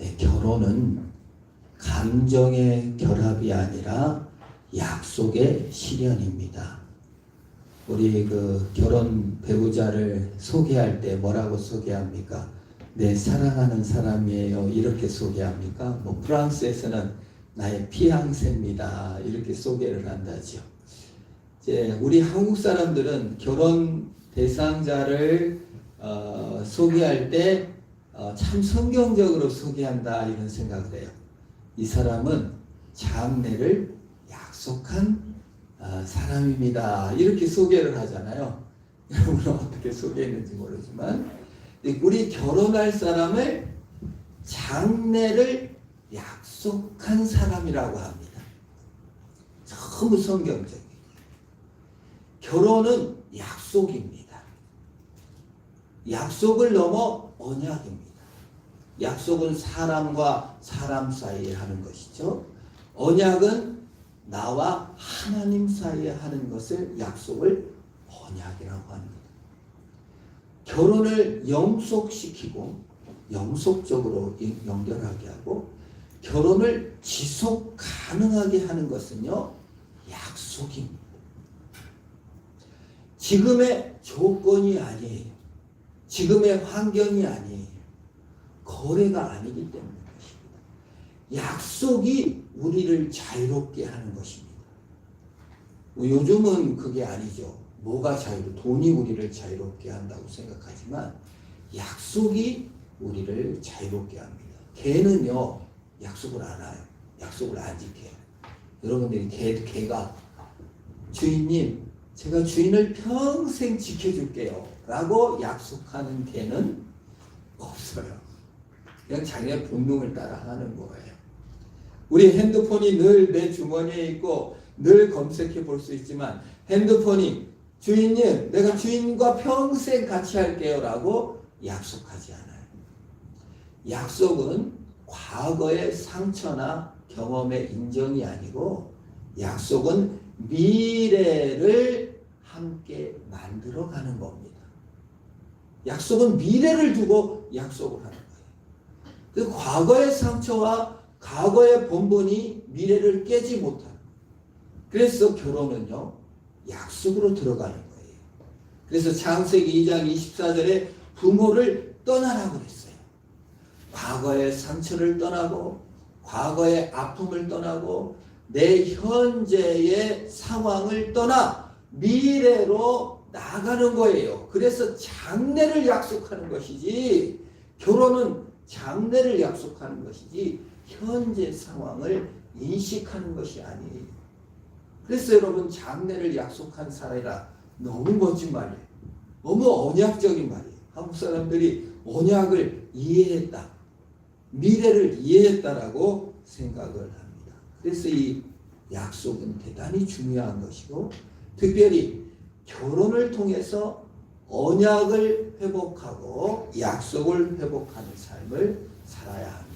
네, 결혼은 감정의 결합이 아니라 약속의 실현입니다. 우리 결혼 배우자를 소개할 때 뭐라고 소개합니까? 내 사랑하는 사람이에요. 이렇게 소개합니까? 프랑스에서는 나의 피앙세입니다. 이렇게 소개를 한다죠. 이제 우리 한국 사람들은 결혼 대상자를 소개할 때 참 성경적으로 소개한다 이런 생각을 해요. 이 사람은 장래를 약속한 사람입니다. 이렇게 소개를 하잖아요. 여러분은 어떻게 소개했는지 모르지만 우리 결혼할 사람을 장래를 약속한 사람이라고 합니다. 너무 성경적이에요. 결혼은 약속입니다. 약속을 넘어 언약입니다. 약속은 사람과 사람 사이에 하는 것이죠. 언약은 나와 하나님 사이에 하는 것을 약속을 언약이라고 합니다. 결혼을 영속시키고 영속적으로 연결하게 하고 결혼을 지속 가능하게 하는 것은요, 약속입니다. 지금의 조건이 아니에요. 지금의 환경이 아니에요. 거래가 아니기 때문에 것입니다. 약속이 우리를 자유롭게 하는 것입니다. 요즘은 그게 아니죠. 뭐가 돈이 우리를 자유롭게 한다고 생각하지만 약속이 우리를 자유롭게 합니다. 개는요, 약속을 안 해요. 약속을 안 지켜요. 여러분들이 개가 주인님, 제가 주인을 평생 지켜줄게요 라고 약속하는 개는 없어요. 그냥 자기의 본능을 따라 하는 거예요. 우리 핸드폰이 늘 내 주머니에 있고 늘 검색해 볼 수 있지만 핸드폰이 주인님, 내가 주인과 평생 같이 할게요 라고 약속하지 않아요. 약속은 과거의 상처나 경험의 인정이 아니고 약속은 미래를 함께 만들어가는 겁니다. 약속은 미래를 두고 약속을 하는 거예요. 그 과거의 상처와 과거의 본분이 미래를 깨지 못하는. 그래서 결혼은요, 약속으로 들어가는 거예요. 그래서 창세기 2장 24절에 부모를 떠나라고 그랬어요. 과거의 상처를 떠나고 과거의 아픔을 떠나고 내 현재의 상황을 떠나 미래로 나가는 거예요. 그래서 장래를 약속하는 것이지, 결혼은 장래를 약속하는 것이지 현재 상황을 인식하는 것이 아니에요. 그래서 여러분, 장래를 약속한 사람이라 너무 멋진 말이에요. 너무 언약적인 말이에요. 한국 사람들이 언약을 이해했다, 미래를 이해했다라고 생각을 합니다. 그래서 이 약속은 대단히 중요한 것이고, 특별히 결혼을 통해서 언약을 회복하고 약속을 회복하는 삶을 살아야 합니다.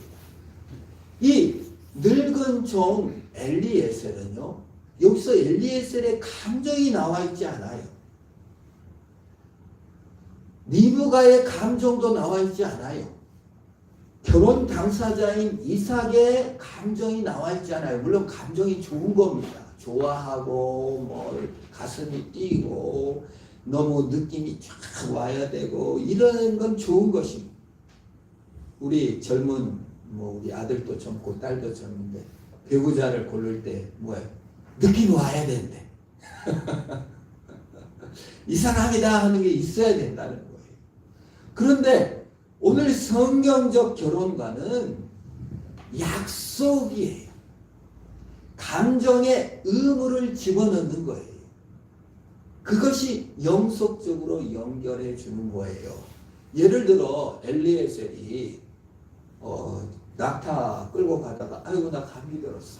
이 늙은 종 엘리에셀은요, 여기서 엘리에셀의 감정이 나와 있지 않아요. 리브가의 감정도 나와 있지 않아요. 결혼 당사자인 이삭의 감정이 나와 있지 않아요. 물론 감정이 좋은 겁니다. 좋아하고 가슴이 뛰고 너무 느낌이 쫙 와야 되고 이런 건 좋은 것입니다. 우리 젊은 우리 아들도 젊고 딸도 젊은데 배우자를 고를 때 뭐예요? 느낌이 와야 된대. 이 사람이다 하는 게 있어야 된다는 거예요. 그런데 오늘 성경적 결혼과는 약속이에요. 감정의 의무를 집어넣는 거예요. 그것이 영속적으로 연결해 주는 거예요. 예를 들어 엘리에셀이 낙타 끌고 가다가 아이고 나 감기 들었어.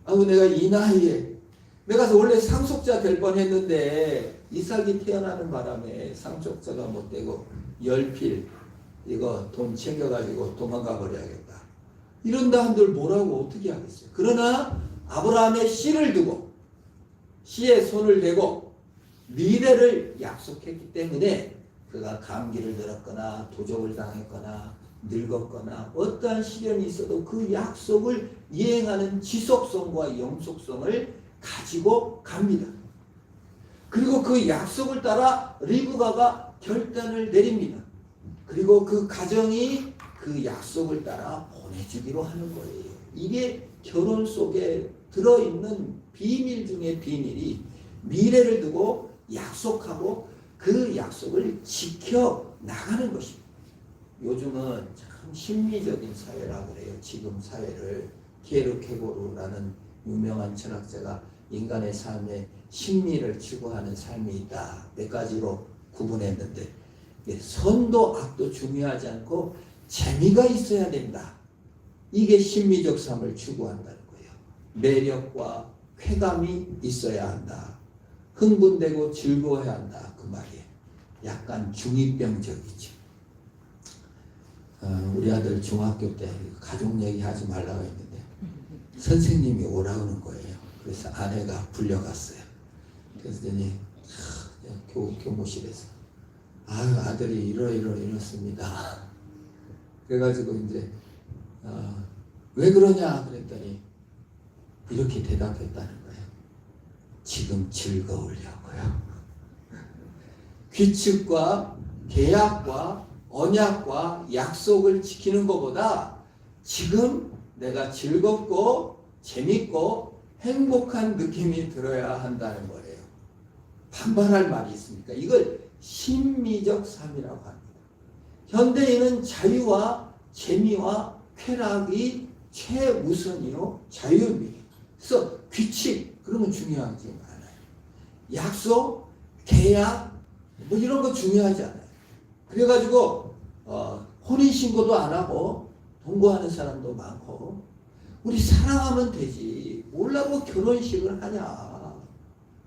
아이고 내가 이 나이에 내가 원래 상속자 될 뻔했는데 이삭이 태어나는 바람에 상속자가 못 되고 열필 이거 돈 챙겨가지고 도망가 버려야겠다. 이런다 한들 뭐라고 어떻게 하겠어요. 그러나 아브라함의 씨를 두고 씨에 손을 대고 미래를 약속했기 때문에 그가 감기를 들었거나 도적을 당했거나 늙었거나 어떠한 시련이 있어도 그 약속을 이행하는 지속성과 영속성을 가지고 갑니다. 그리고 그 약속을 따라 리브가가 결단을 내립니다. 그리고 그 가정이 그 약속을 따라 보내주기로 하는 거예요. 이게 결혼 속에 들어있는 비밀 중에 비밀이 미래를 두고 약속하고 그 약속을 지켜 나가는 것입니다. 요즘은 참 심리적인 사회라고 그래요. 지금 사회를 키에르케고르라는 유명한 철학자가 인간의 삶에 심리를 추구하는 삶이 있다. 몇 가지로 구분했는데 선도 악도 중요하지 않고 재미가 있어야 된다. 이게 심리적 삶을 추구한다는 거예요. 매력과 쾌감이 있어야 한다. 흥분되고 즐거워야 한다. 그 말이에요. 약간 중2병적이죠. 우리 아들 중학교 때 가족 얘기하지 말라고 했는데 선생님이 오라는 거예요. 그래서 아내가 불려갔어요. 그랬더니 교무실에서 아들이 이렇습니다. 그래가지고 이제 왜 그러냐 그랬더니 이렇게 대답했다는 거예요. 지금 즐거우려고요. 규칙과 계약과 언약과 약속을 지키는 것보다 지금 내가 즐겁고 재밌고 행복한 느낌이 들어야 한다는 거예요. 반발할 말이 있습니까? 이걸 심미적 삶이라고 합니다. 현대인은 자유와 재미와 쾌락이 최우선이요 자유입니다. 그래서 규칙 그런 건 중요하지 않아요. 약속, 계약 뭐 이런 거 중요하지 않아요. 그래가지고 혼인신고도 안 하고 동거하는 사람도 많고 우리 사랑하면 되지 뭐라고 결혼식을 하냐.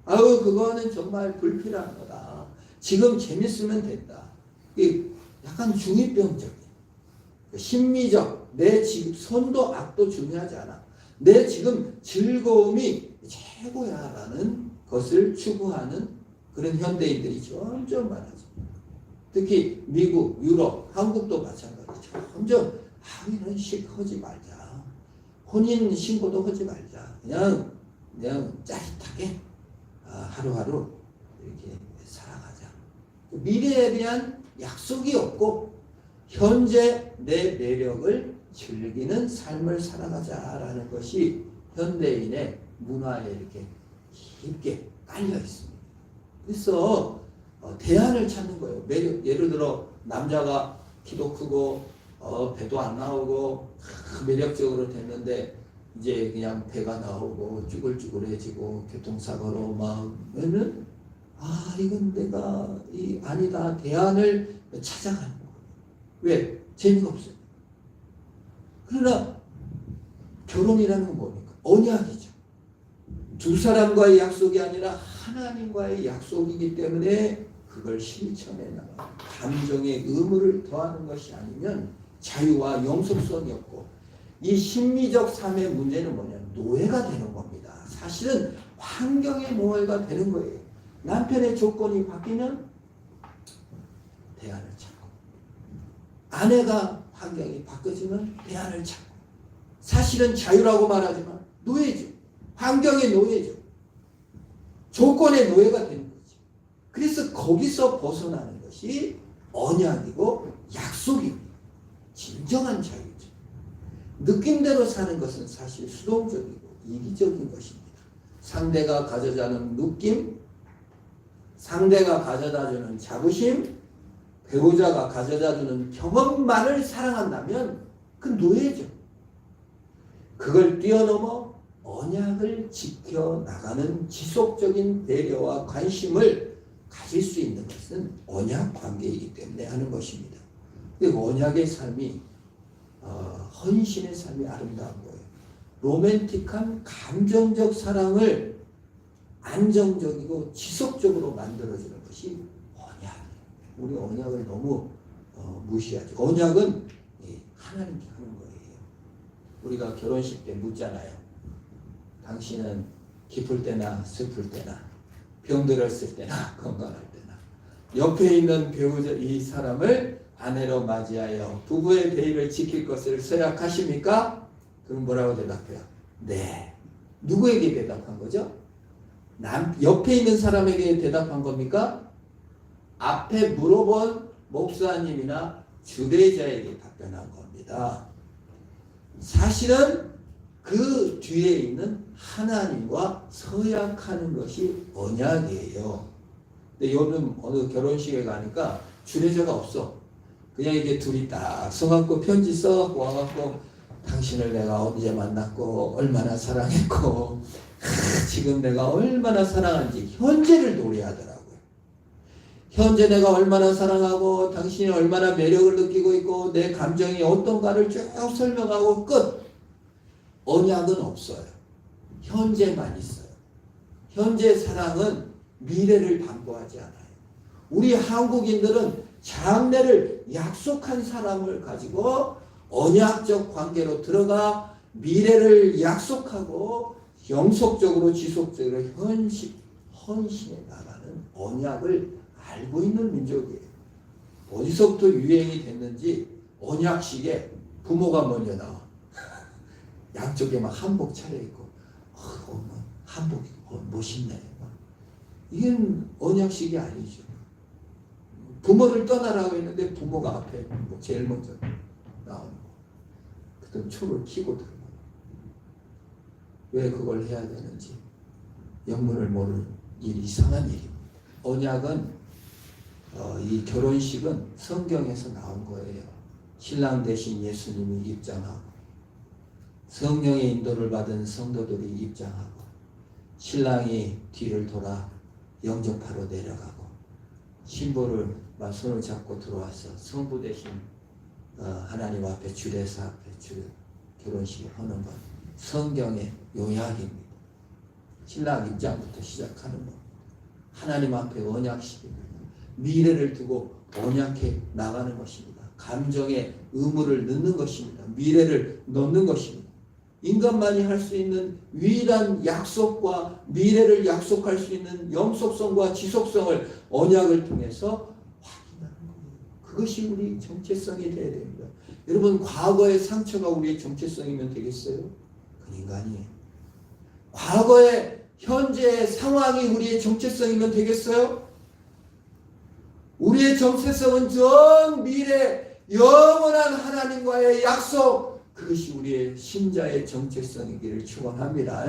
아유 그거는 정말 불필요한 거다. 지금 재밌으면 된다. 약간 중2병적인 심미적 내 지금 선도 악도 중요하지 않아. 내 지금 즐거움이 최고야 라는 것을 추구하는 그런 현대인들이 점점 많아져. 특히 미국, 유럽, 한국도 마찬가지죠. 점점 이런 식 하지 말자. 혼인 신고도 하지 말자. 그냥 짜릿하게 하루하루 이렇게 살아가자. 미래에 대한 약속이 없고 현재 내 매력을 즐기는 삶을 살아가자라는 것이 현대인의 문화에 이렇게 깊게 깔려 있습니다. 그래서 대안을 찾는 거예요. 예를 들어 남자가 키도 크고 배도 안 나오고 매력적으로 됐는데 이제 그냥 배가 나오고 쭈글쭈글해지고 교통사고로 막 하면은 이건 내가 아니다. 대안을 찾아가는 거예요. 왜? 재미가 없어요. 그러나 결혼이라는 건 뭡니까? 언약이죠. 두 사람과의 약속이 아니라 하나님과의 약속이기 때문에 그걸 실천해 나가 감정의 의무를 더하는 것이 아니면 자유와 영속성이 없고 이 심리적 삶의 문제는 뭐냐면 노예가 되는 겁니다. 사실은 환경의 노예가 되는 거예요. 남편의 조건이 바뀌면 대안을 찾고 아내가 환경이 바뀌어지면 대안을 찾고 사실은 자유라고 말하지만 노예죠. 환경의 노예죠. 조건의 노예가 되는 거죠. 그래서 거기서 벗어나는 것이 언약이고 약속입니다. 진정한 자유죠. 느낌대로 사는 것은 사실 수동적이고 이기적인 것입니다. 상대가 가져다주는 느낌, 상대가 가져다주는 자부심, 배우자가 가져다주는 경험만을 사랑한다면 그 노예죠. 그걸 뛰어넘어 언약을 지켜나가는 지속적인 배려와 관심을 가질 수 있는 것은 언약 관계이기 때문에 하는 것입니다. 언약의 삶이 헌신의 삶이 아름다운 거예요. 로맨틱한 감정적 사랑을 안정적이고 지속적으로 만들어주는 것이 언약이에요. 우리 언약을 너무 무시하죠. 언약은 하나님께 하는 거예요. 우리가 결혼식 때 묻잖아요. 당신은 기쁠 때나 슬플 때나 병들었을 때나 건강할 때나 옆에 있는 배우자 이 사람을 아내로 맞이하여 부부의 대의를 지킬 것을 서약하십니까? 그럼 뭐라고 대답해요? 네. 누구에게 대답한 거죠? 옆에 있는 사람에게 대답한 겁니까? 앞에 물어본 목사님이나 주례자에게 답변한 겁니다. 사실은 그 뒤에 있는 하나님과 서약하는 것이 언약이에요. 근데 요즘 어느 결혼식에 가니까 주례자가 없어. 그냥 이게 둘이 딱 서갖고 편지 써갖고 와갖고 당신을 내가 언제 만났고 얼마나 사랑했고 지금 내가 얼마나 사랑하는지 현재를 노래하더라고요. 현재 내가 얼마나 사랑하고 당신이 얼마나 매력을 느끼고 있고 내 감정이 어떤가를 쭉 설명하고 끝. 언약은 없어요. 현재만 있어요. 현재 사랑은 미래를 담보하지 않아요. 우리 한국인들은 장래를 약속한 사람을 가지고 언약적 관계로 들어가 미래를 약속하고 영속적으로 지속적으로 헌신해 나가는 언약을 알고 있는 민족이에요. 어디서부터 유행이 됐는지 언약식에 부모가 먼저 나와. 양쪽에 막 한복 차려입고 한복 멋있네. 이건 언약식이 아니죠. 부모를 떠나라고 했는데 부모가 앞에 제일 먼저 나오는 거. 그때 춤을 키고 들어가요. 왜 그걸 해야 되는지 영문을 모르는 이상한 일입니다. 언약은 이 결혼식은 성경에서 나온 거예요. 신랑 대신 예수님이 입장하고 성령의 인도를 받은 성도들이 입장하고 신랑이 뒤를 돌아 영접하러 내려가고 신부를 손을 잡고 들어와서 성부 대신 하나님 앞에 주례사 앞에 결혼식을 하는 것 성경의 요약입니다. 신랑 입장부터 시작하는 것 하나님 앞에 언약식입니다. 미래를 두고 언약해 나가는 것입니다. 감정에 의무를 넣는 것입니다. 미래를 넣는 것입니다. 인간만이 할 수 있는 유일한 약속과 미래를 약속할 수 있는 영속성과 지속성을 언약을 통해서 확인하는 거예요. 그것이 우리 정체성이 되어야 됩니다. 여러분 과거의 상처가 우리의 정체성이면 되겠어요? 그건 인간이에요. 과거의 현재의 상황이 우리의 정체성이면 되겠어요? 우리의 정체성은 전 미래 영원한 하나님과의 약속 그것이 우리의 신자의 정체성이기를 축원합니다.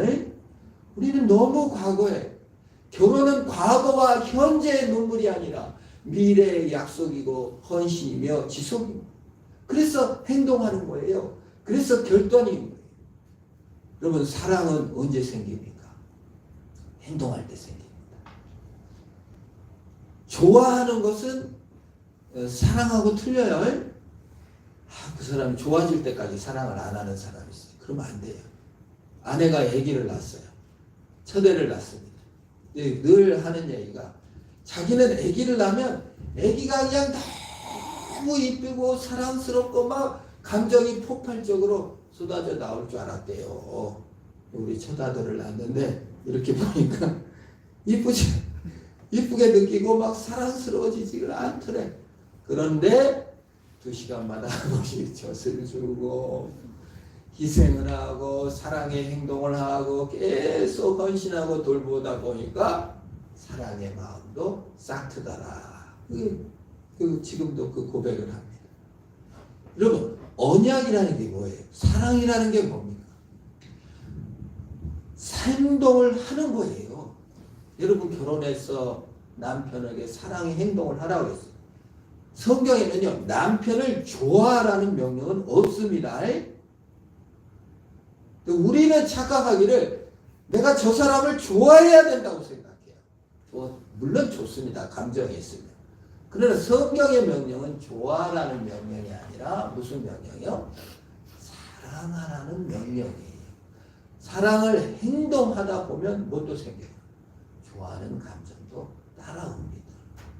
우리는 너무 과거에 결혼은 과거와 현재의 눈물이 아니라 미래의 약속이고 헌신이며 지속입니다. 그래서 행동하는 거예요. 그래서 결단인 거예요. 여러분 사랑은 언제 생깁니까? 행동할 때 생깁니다. 좋아하는 것은 사랑하고 틀려요. 그 사람이 좋아질 때까지 사랑을 안 하는 사람이 있어요. 그러면 안 돼요. 아내가 아기를 낳았어요. 첫애를 낳습니다. 늘 하는 얘기가 자기는 아기를 낳으면 아기가 그냥 너무 이쁘고 사랑스럽고 막 감정이 폭발적으로 쏟아져 나올 줄 알았대요. 우리 첫아들을 낳았는데 이렇게 보니까 이쁘게 느끼고 막 사랑스러워지지를 않더래. 그런데 2시간마다 한 번씩 젖을 주고 희생을 하고 사랑의 행동을 하고 계속 헌신하고 돌보다 보니까 사랑의 마음도 싹 트더라. 지금도 그 고백을 합니다. 여러분 언약이라는 게 뭐예요? 사랑이라는 게 뭡니까? 행동을 하는 거예요. 여러분 결혼해서 남편에게 사랑의 행동을 하라고 했어요. 성경에는요 남편을 좋아하라는 명령은 없습니다. 우리는 착각하기를 내가 저 사람을 좋아해야 된다고 생각해요. 물론 좋습니다. 감정이 있으면. 그러나 성경의 명령은 좋아하라는 명령이 아니라 무슨 명령이요? 사랑하라는 명령이에요. 사랑을 행동하다 보면 뭣도 생겨요? 좋아하는 감정도 따라옵니다.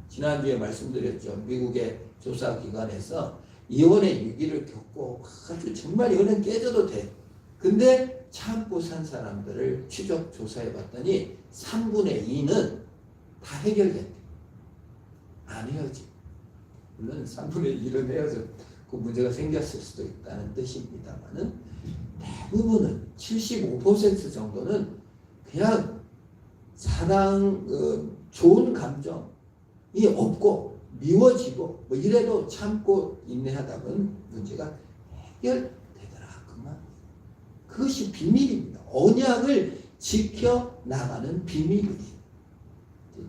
지난주에 말씀드렸죠. 미국의 조사기관에서 이혼의 위기를 겪고 아주 정말 이혼은 깨져도 돼. 근데 참고 산 사람들을 추적 조사해 봤더니 3분의 2는 다 해결됐대. 안 헤어지. 물론 3분의 1은 헤어져 그 문제가 생겼을 수도 있다는 뜻입니다만은 대부분은 75% 정도는 그냥 사랑, 좋은 감정이 없고 미워지고 뭐 이래도 참고 인내하다 보면 문제가 해결되더라. 그만. 그것이 비밀입니다. 언약을 지켜나가는 비밀이에요.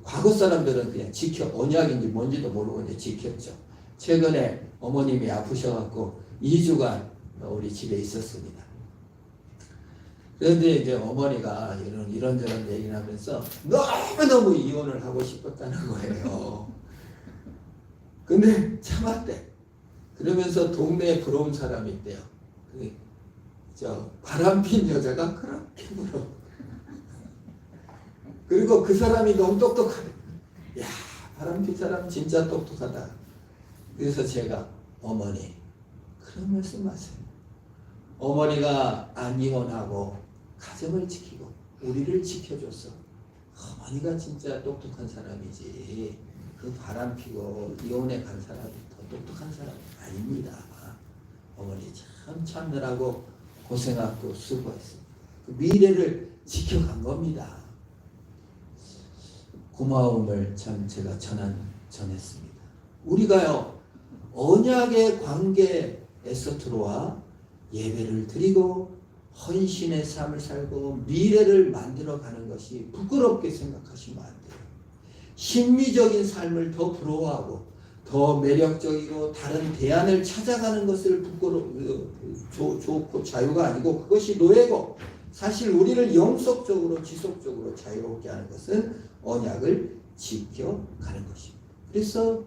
과거 사람들은 그냥 언약인지 뭔지도 모르고 이제 지켰죠. 최근에 어머님이 아프셔갖고 2주간 우리 집에 있었습니다. 그런데 이제 어머니가 이런저런 얘기를 하면서 너무너무 이혼을 하고 싶었다는 거예요. 근데 참았대. 그러면서 동네에 부러운 사람이 있대요. 바람핀 여자가 그렇게 부러워. 그리고 그 사람이 너무 똑똑하대. 야, 바람핀 사람 진짜 똑똑하다. 그래서 제가 어머니 그런 말씀하세요. 어머니가 안 이혼하고 가정을 지키고 우리를 지켜줬어. 어머니가 진짜 똑똑한 사람이지. 그 바람피고 이혼해 간 사람이 더 똑똑한 사람이 아닙니다. 어머니 참 참느라고 고생하고 수고했습니다. 그 미래를 지켜간 겁니다. 고마움을 참 제가 전했습니다. 우리가요 언약의 관계에서 들어와 예배를 드리고 헌신의 삶을 살고 미래를 만들어가는 것이 부끄럽게 생각하시면 안 돼요. 심미적인 삶을 더 부러워하고 더 매력적이고 다른 대안을 찾아가는 것을 좋고 자유가 아니고 그것이 노예고, 사실 우리를 영속적으로 지속적으로 자유롭게 하는 것은 언약을 지켜가는 것입니다. 그래서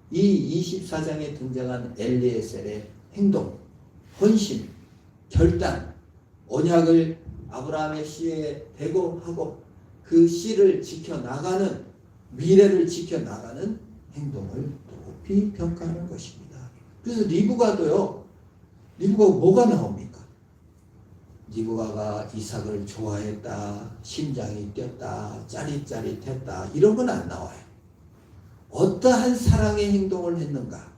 이 24장에 등장한 엘리에셀의 행동, 헌신, 결단, 언약을 아브라함의 씨에 대고 하고 그 씨를 지켜나가는, 미래를 지켜나가는 행동을 높이 평가하는 것입니다. 그래서 리브가도요, 리브가가 뭐가 나옵니까? 리브가가 이삭을 좋아했다, 심장이 뛰었다, 짜릿짜릿했다, 이런 건 안 나와요. 어떠한 사랑의 행동을 했는가?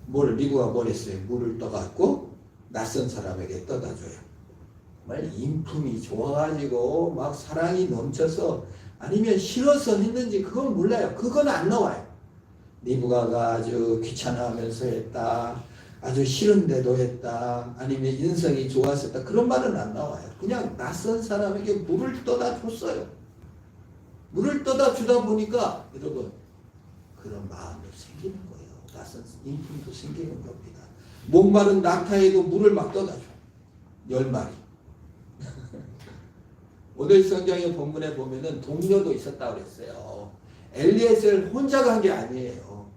리브가 뭘 했어요? 물을 떠갖고 낯선 사람에게 떠다 줘요. 정말 인품이 좋아가지고 막 사랑이 넘쳐서, 아니면 싫어서 했는지 그건 몰라요. 그건 안 나와요. 리브가가 아주 귀찮아하면서 했다, 아주 싫은데도 했다, 아니면 인성이 좋았었다, 그런 말은 안 나와요. 그냥 낯선 사람에게 물을 떠다 줬어요. 물을 떠다 주다 보니까 여러분 그런 마음도 생기는 거예요. 낯선 인품도 생기는 겁니다. 목마른 낙타에도 물을 막 떠다 줘. 10마리. 오늘 성경의 본문에 보면은 동료도 있었다고 그랬어요. 엘리에셀 혼자 간 게 아니에요.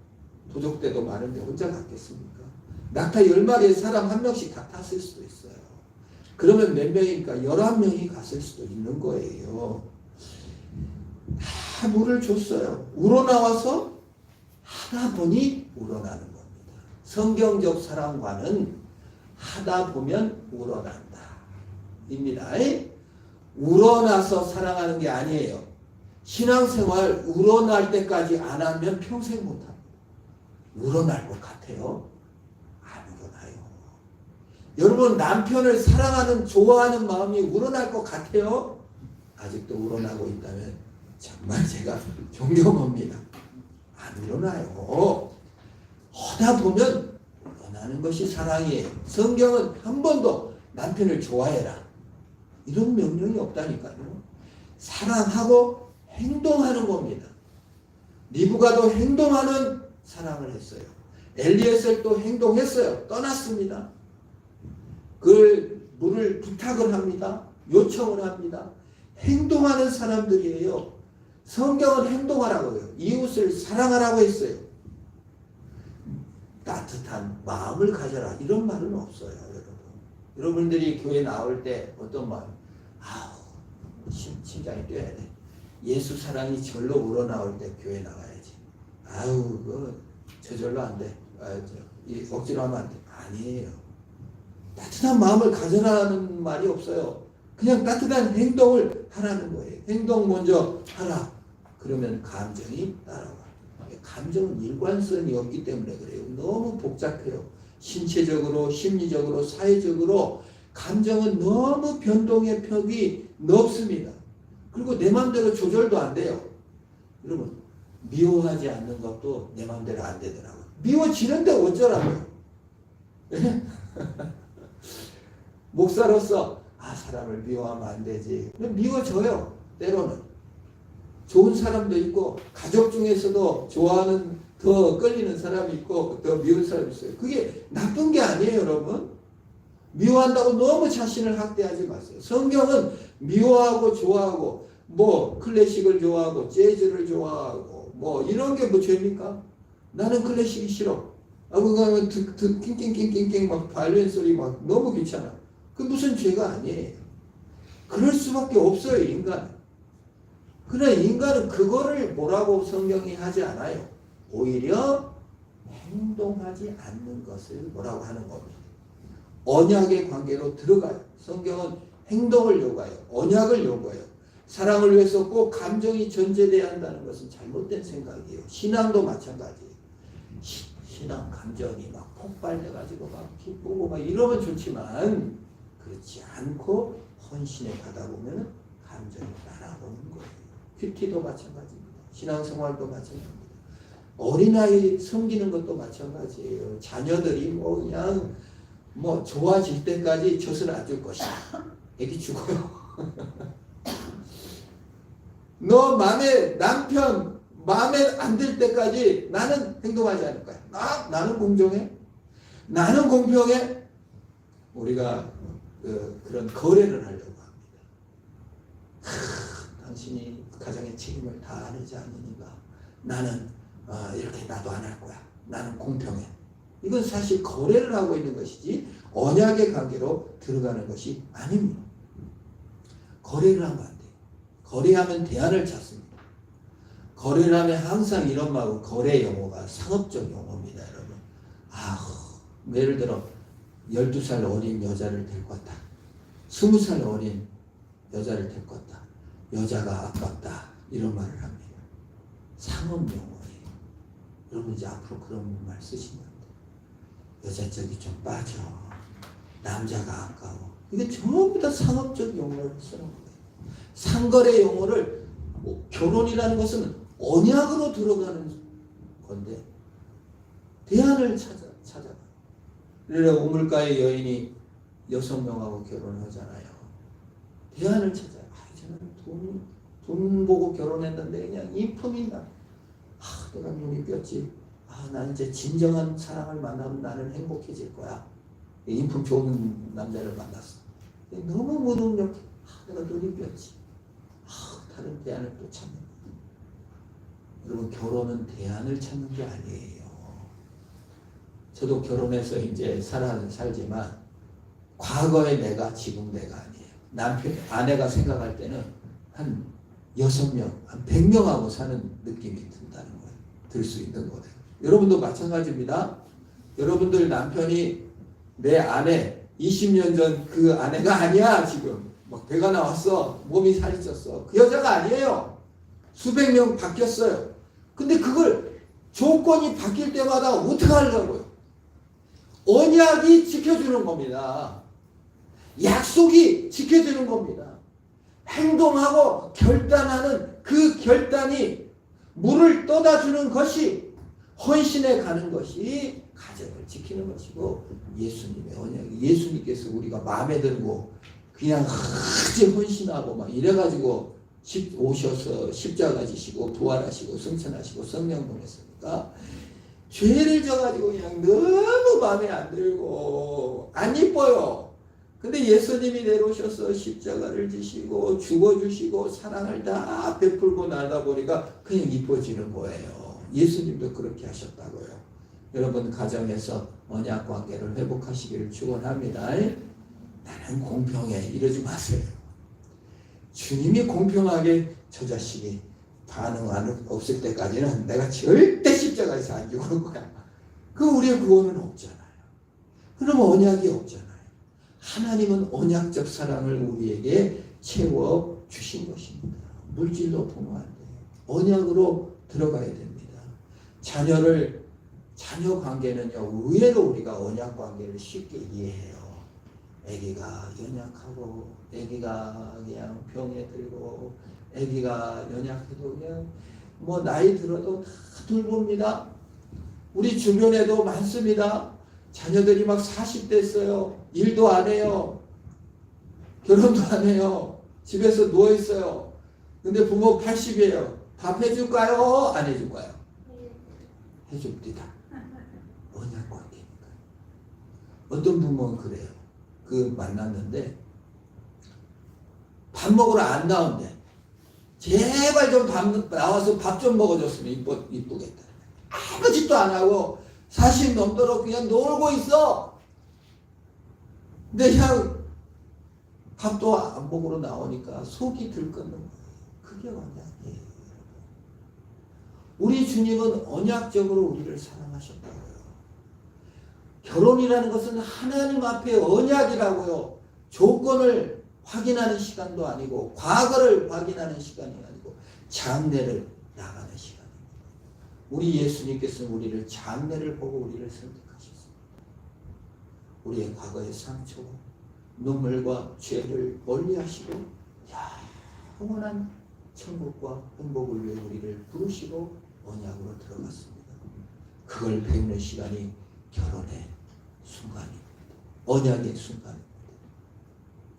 도적 때도 많은데 혼자 갔겠습니까? 낙타 10마리에 사람 한 명씩 다 탔을 수도 있어요. 그러면 몇 명이니까 11명이 갔을 수도 있는 거예요. 다 물을 줬어요. 우러나와서 하다 보니 우러나는 겁니다. 성경적 사랑과는 하다 보면 우러난다 입니다. 우러나서 사랑하는 게 아니에요. 신앙생활 우러날 때까지 안 하면 평생 못합니다. 우러날 것 같아요? 안 우러나요. 여러분, 남편을 사랑하는, 좋아하는 마음이 우러날 것 같아요? 아직도 우러나고 있다면 정말 제가 존경합니다. 안 우러나요. 하다 보면 우러나는 것이 사랑이에요. 성경은 한 번도 남편을 좋아해라, 이런 명령이 없다니까요. 사랑하고 행동하는 겁니다. 리브가도 행동하는 사랑을 했어요. 엘리에셀도 행동했어요. 떠났습니다. 그 물을 부탁을 합니다. 요청을 합니다. 행동하는 사람들이에요. 성경은 행동하라고 해요. 이웃을 사랑하라고 했어요. 따뜻한 마음을 가져라, 이런 말은 없어요. 여러분들이 교회 나올 때 어떤 마음? 심장이 뛰어야 돼. 예수 사랑이 절로 우러나올 때 교회 나가야지. 저절로 안 돼. 억지로 하면 안 돼. 아니에요. 따뜻한 마음을 가져라는 말이 없어요. 그냥 따뜻한 행동을 하라는 거예요. 행동 먼저 하라. 그러면 감정이 따라와. 수밖에. 감정은 일관성이 없기 때문에 그래요. 너무 복잡해요. 신체적으로, 심리적으로, 사회적으로 감정은 너무 변동의 폭이 넓습니다. 그리고 내 마음대로 조절도 안 돼요. 여러분, 미워하지 않는 것도 내 마음대로 안 되더라고요. 미워지는데 어쩌라고요? 목사로서 사람을 미워하면 안 되지. 미워져요. 때로는. 좋은 사람도 있고 가족 중에서도 좋아하는 더 끌리는 사람이 있고 더 미운 사람이 있어요. 그게 나쁜 게 아니에요, 여러분. 미워한다고 너무 자신을 학대하지 마세요. 성경은 미워하고 좋아하고 뭐 클래식을 좋아하고 재즈를 좋아하고 뭐 이런 게 뭐 죄입니까? 나는 클래식이 싫어. 그거 낑낑낑낑낑 막 바이올린 소리 막 너무 귀찮아. 그 무슨 죄가 아니에요. 그럴 수밖에 없어요, 인간은. 그러나 인간은 그거를 뭐라고 성경이 하지 않아요. 오히려 행동하지 않는 것을 뭐라고 하는 겁니다. 언약의 관계로 들어가요. 성경은 행동을 요구해요. 언약을 요구해요. 사랑을 위해서 꼭 감정이 전제돼야 한다는 것은 잘못된 생각이에요. 신앙도 마찬가지예요. 신앙 감정이 막 폭발해가지고 막 기쁘고 막 이러면 좋지만 그렇지 않고 헌신에 가다 보면 감정이 날아오는 거예요. 큐티도 마찬가지입니다. 신앙생활도 마찬가지입니다. 어린아이 섬기는 것도 마찬가지예요. 자녀들이 뭐 그냥 뭐 좋아질 때까지 젖을 안 줄 것이야. 애기 죽어요. 너 남편 마음에 안 들 때까지 나는 행동하지 않을 거야. 나는 공정해. 나는 공평해. 우리가 그런 거래를 하려고 합니다. 당신이 가정의 책임을 다 안 하지 않으니까 나는 이렇게 나도 안 할 거야. 나는 공평해. 이건 사실 거래를 하고 있는 것이지 언약의 관계로 들어가는 것이 아닙니다. 거래를 하면 안 돼요. 거래하면 대안을 찾습니다. 거래를 하면 항상 이런 말고 거래 용어가 상업적 용어입니다, 여러분. 예를 들어 12살 어린 여자를 데리고 왔다. 20살 어린 여자를 데리고 왔다. 여자가 아깝다. 이런 말을 합니다. 상업 용어예요. 여러분 이제 앞으로 그런 말 쓰시면 안 돼요. 여자 쪽이 좀 빠져. 남자가 아까워. 이게 전부 다 상업적 용어를 쓰는 거예요. 상거래 용어를 결혼이라는 것은 언약으로 들어가는 건데 대안을 찾아봐요. 그래서 우물가의 여인이 6명하고 결혼을 하잖아요. 대안을 찾아요. 저는 돈 보고 결혼했는데 그냥 인품이 내가 눈이 뼈지. 난 이제 진정한 사랑을 만나면 나는 행복해질 거야. 인품 좋은 남자를 만났어. 너무 무능력해. 내가 눈이 뼈지. 다른 대안을 또 찾는 거예요. 여러분, 결혼은 대안을 찾는 게 아니에요. 저도 결혼해서 이제 살지만 과거의 내가 지금 내가 아니에요. 아내가 생각할 때는 한 6명, 한 100명하고 사는 느낌이 든다는 거예요. 들 수 있는 거예요. 여러분도 마찬가지입니다. 여러분들 남편이 내 아내 20년 전 그 아내가 아니야. 지금 막 배가 나왔어. 몸이 살이 쪘어. 그 여자가 아니에요. 수백 명 바뀌었어요. 근데 그걸 조건이 바뀔 때마다 어떻게 하려고요? 언약이 지켜주는 겁니다. 약속이 지켜주는 겁니다. 행동하고 결단하는 그 결단이 물을 떠다주는 것이 헌신해 가는 것이 가정을 지키는 것이고 예수님의 언약이 예수님께서 우리가 마음에 들고 그냥 헌신하고 막 이래가지고 오셔서 십자가 지시고 부활하시고 승천하시고 성령 보냈으니까 죄를 져가지고 그냥 너무 마음에 안 들고 안 이뻐요. 근데 예수님이 내려오셔서 십자가를 지시고 죽어주시고 사랑을 다 베풀고 나다 보니까 그냥 이뻐지는 거예요. 예수님도 그렇게 하셨다고요. 여러분 가정에서 언약 관계를 회복하시기를 축원합니다. 나는 공평해 이러지 마세요. 주님이 공평하게 저 자식이 반응 없을 때까지는 내가 절대 십자가에서 안 죽을 거야. 그 우리의 구원은 없잖아요. 그러면 언약이 없잖아요. 하나님은 언약적 사랑을 우리에게 채워 주신 것입니다. 물질로 통한 언약으로 들어가야 됩니다. 자녀 관계는요, 의외로 우리가 언약 관계를 쉽게 이해해요. 아기가 연약하고, 아기가 그냥 병에 들고, 아기가 연약해도 그냥 뭐 나이 들어도 다 돌봅니다. 우리 주변에도 많습니다. 자녀들이 막 40 됐어요. 일도 안 해요. 결혼도 안 해요. 집에서 누워 있어요. 근데 부모 80이에요. 밥 해줄까요? 안 해줄까요? 해줍니다. 언약 관계니까. 어떤 부모는 그래요. 만났는데 밥 먹으러 안 나온대. 제발 좀 나와서 밥 좀 먹어줬으면 이쁘겠다. 아무 짓도 안 하고 40 넘도록 그냥 놀고 있어. 근데 그냥 밥도 안 먹으러 나오니까 속이 들끓는 거예요. 그게 언약이에요. 우리 주님은 언약적으로 우리를 사랑하셨다고요. 결혼이라는 것은 하나님 앞에 언약이라고요. 조건을 확인하는 시간도 아니고 과거를 확인하는 시간이 아니고 장래를 나가는 시간입니다. 우리 예수님께서는 우리를 장래를 보고 우리를 선택하셨습니다. 우리의 과거의 상처와 눈물과 죄를 멀리하시고 영원한 천국과 행복을 위해 우리를 부르시고 언약으로 들어갔습니다. 그걸 배우는 시간이 결혼의 순간입니다. 언약의 순간입니다.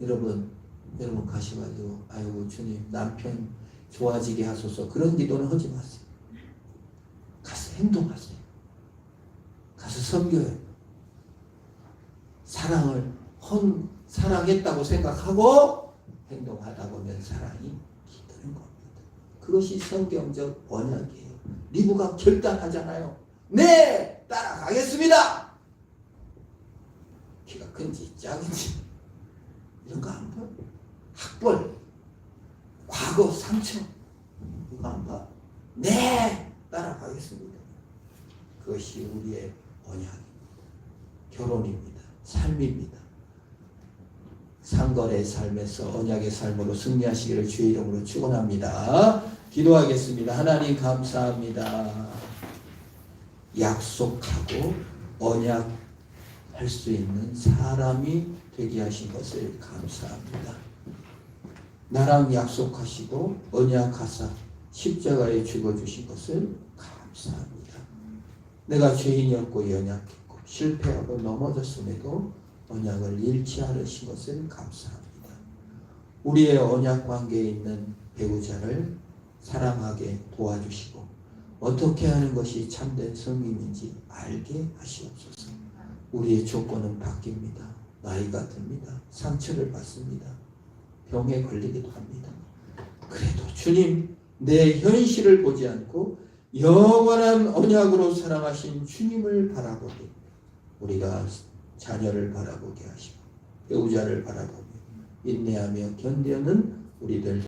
여러분 가셔가지고 아이고 주님 남편 좋아지게 하소서 그런 기도는 하지 마세요. 가서 행동하세요. 가서 섬겨요. 사랑했다고 생각하고 행동하다 보면 사랑이 깃드는 겁니다. 그것이 성경적 언약이에요. 리브가 결단하잖아요. 네! 따라가겠습니다! 키가 큰지 작은지 이런 거 안 봐. 학벌, 과거, 상처 이거 안 봐. 네! 따라가겠습니다. 그것이 우리의 언약입니다. 결혼입니다. 삶입니다. 상거의 삶에서 언약의 삶으로 승리하시기를 주의 이름으로 축원합니다. 기도하겠습니다. 하나님 감사합니다. 약속하고 언약할 수 있는 사람이 되게 하신 것을 감사합니다. 나랑 약속하시고 언약하사 십자가에 죽어주신 것을 감사합니다. 내가 죄인이었고 연약했고 실패하고 넘어졌음에도 언약을 잃지 않으신 것을 감사합니다. 우리의 언약 관계에 있는 배우자를 사랑하게 도와주시고 어떻게 하는 것이 참된 성김인지 알게 하시옵소서. 우리의 조건은 바뀝니다. 나이가 듭니다. 상처를 받습니다. 병에 걸리기도 합니다. 그래도 주님 내 현실을 보지 않고 영원한 언약으로 사랑하신 주님을 바라보게 우리가 자녀를 바라보게 하시고 배우자를 바라보며 인내하며 견디는 우리들